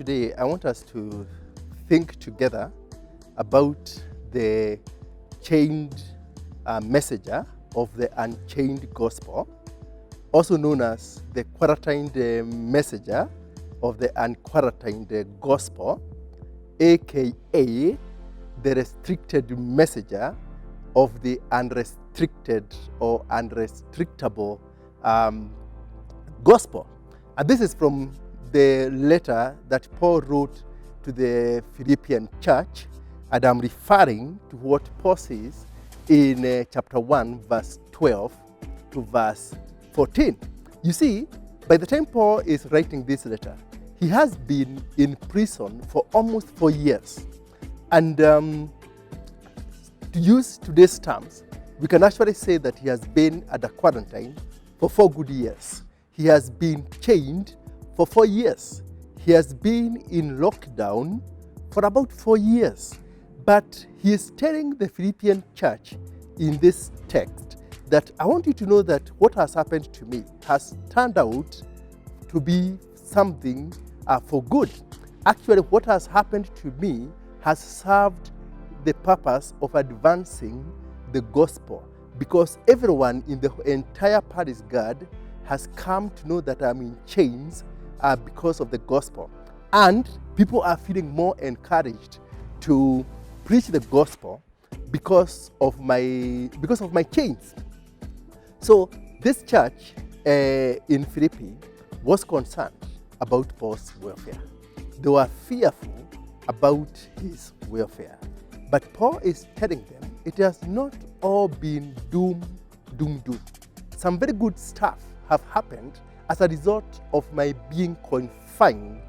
today, I want us to think together about the chained messenger of the unchained gospel, also known as the quarantined messenger of the unquarantined gospel, aka the restricted messenger of the unrestricted or unrestrictable gospel. And this is from the letter that Paul wrote to the Philippian church, and I'm referring to what Paul says in chapter 1, verse 12 to verse 14. You see, by the time Paul is writing this letter, he has been in prison for almost 4 years. And to use today's terms, we can actually say that he has been at the quarantine for 4 good years. He has been chained for 4 years. He has been in lockdown for about 4 years. But he is telling the Philippian church in this text that I want you to know that what has happened to me has turned out to be something for good. Actually, what has happened to me has served the purpose of advancing the gospel, because everyone in the entire parish guard has come to know that I'm in chains because of the gospel. And people are feeling more encouraged to preach the gospel because of my chains. So this church in Philippi was concerned about Paul's welfare. They were fearful about his welfare. But Paul is telling them it has not all been doom. Some very good stuff have happened as a result of my being confined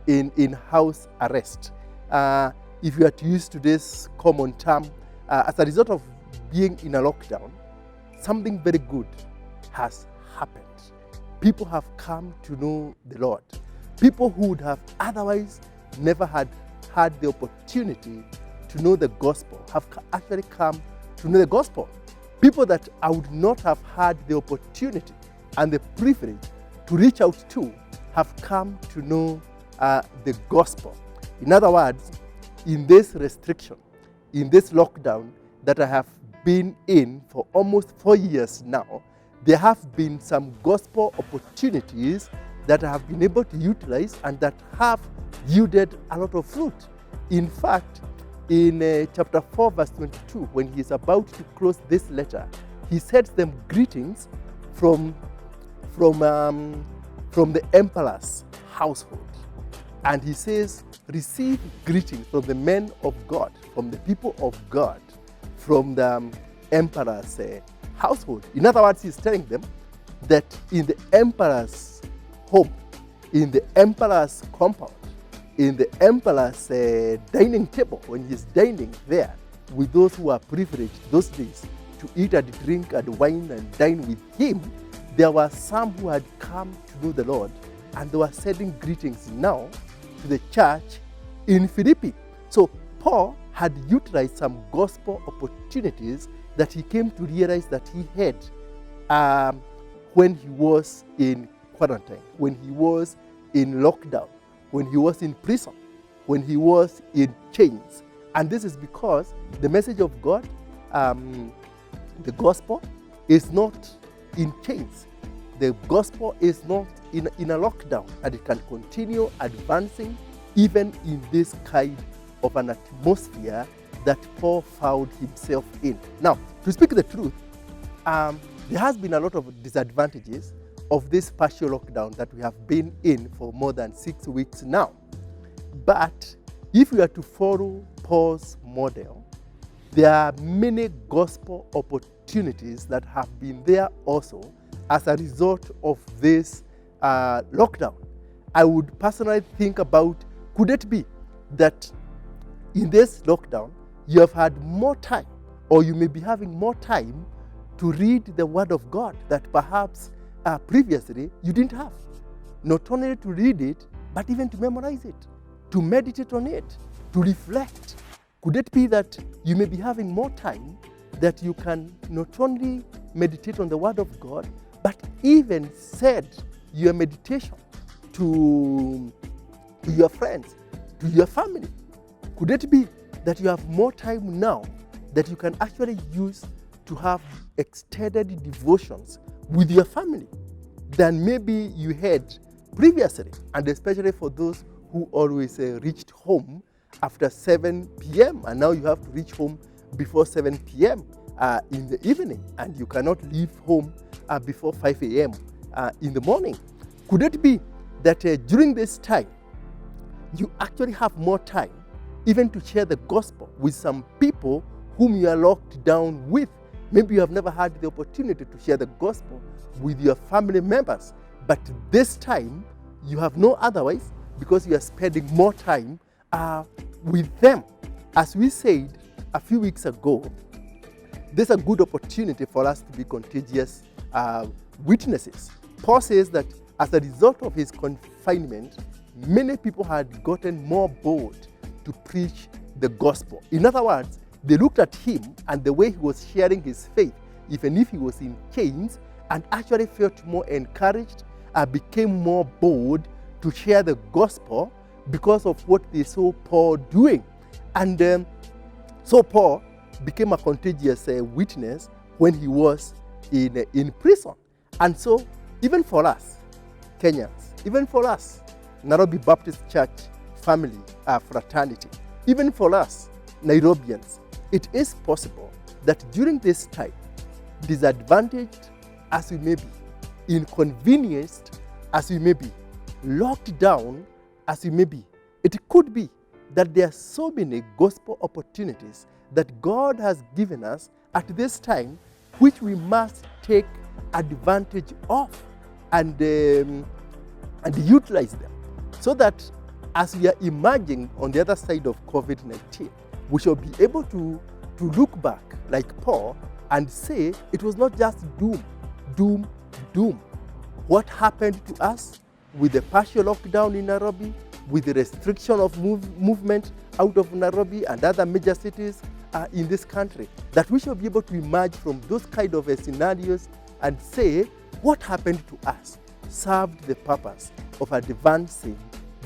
in house arrest. If you are to use today's common term, as a result of being in a lockdown, something very good has happened. People have come to know the Lord. People who would have otherwise never had the opportunity to know the gospel have actually come to know the gospel. People that I would not have had the opportunity and the privilege to reach out to have come to know the gospel. In other words, in this restriction, in this lockdown that I have been in for almost 4 years now, there have been some gospel opportunities that I have been able to utilize and that have yielded a lot of fruit. In fact, in chapter 4, verse 22, when he is about to close this letter, he sends them greetings from the emperor's household. And he says, receive greetings from the men of God, from the people of God, from the emperor's household. In other words, he's telling them that in the emperor's home, in the emperor's compound, in the emperor's dining table, when he's dining there with those who are privileged those days to eat and drink and wine and dine with him, there were some who had come to know the Lord, and they were sending greetings now to the church in Philippi. So Paul had utilized some gospel opportunities that he came to realize that he had when he was in quarantine, when he was in lockdown, when he was in prison, when he was in chains. And this is because the message of God, the gospel, is not in chains. The gospel is not in a lockdown, and it can continue advancing even in this kind of an atmosphere that Paul found himself in. Now, to speak the truth, there has been a lot of disadvantages of this partial lockdown that we have been in for more than 6 weeks now. But if we are to follow Paul's model, there are many gospel opportunities that have been there also as a result of this lockdown. I would personally think about, could it be that in this lockdown, you have had more time, or you may be having more time to read the Word of God that perhaps previously you didn't have. Not only to read it, but even to memorize it, to meditate on it, to reflect. Could it be that you may be having more time that you can not only meditate on the Word of God, but even set your meditation to to your friends, to your family? Could it be that you have more time now that you can actually use to have extended devotions with your family than maybe you had previously? And especially for those who always reached home after 7 p.m. and now you have to reach home before 7 p.m. In the evening, and you cannot leave home before 5 a.m. In the morning. Could it be that during this time, you actually have more time even to share the gospel with some people whom you are locked down with? Maybe you have never had the opportunity to share the gospel with your family members, but this time you have no otherwise because you are spending more time with them. As we said a few weeks ago, this is a good opportunity for us to be contagious witnesses. Paul says that as a result of his confinement, many people had gotten more bold to preach the gospel. In other words, they looked at him and the way he was sharing his faith, even if he was in chains, and actually felt more encouraged and became more bold to share the gospel because of what they saw Paul doing. And so Paul became a contagious witness when he was in prison. And so even for us, Kenyans, even for us, Nairobi Baptist Church family fraternity, even for us, Nairobians, it is possible that during this time, disadvantaged as we may be, inconvenienced as we may be, locked down as we may be, it could be that there are so many gospel opportunities that God has given us at this time, which we must take advantage of and utilize them, so that as we are emerging on the other side of COVID-19, we shall be able to look back like Paul and say it was not just doom, doom, doom. What happened to us with the partial lockdown in Nairobi, with the restriction of movement out of Nairobi and other major cities in this country, that we shall be able to emerge from those kind of scenarios and say what happened to us served the purpose of advancing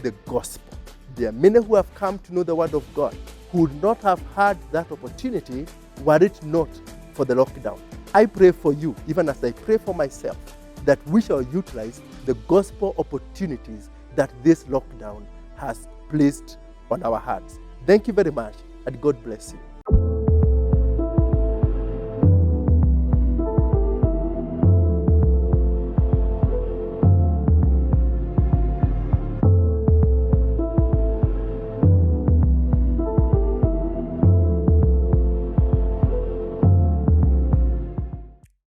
the gospel. There are many who have come to know the word of God who would not have had that opportunity were it not for the lockdown. I pray for you, even as I pray for myself, that we shall utilize the gospel opportunities that this lockdown has placed on our hearts. Thank you very much, and God bless you.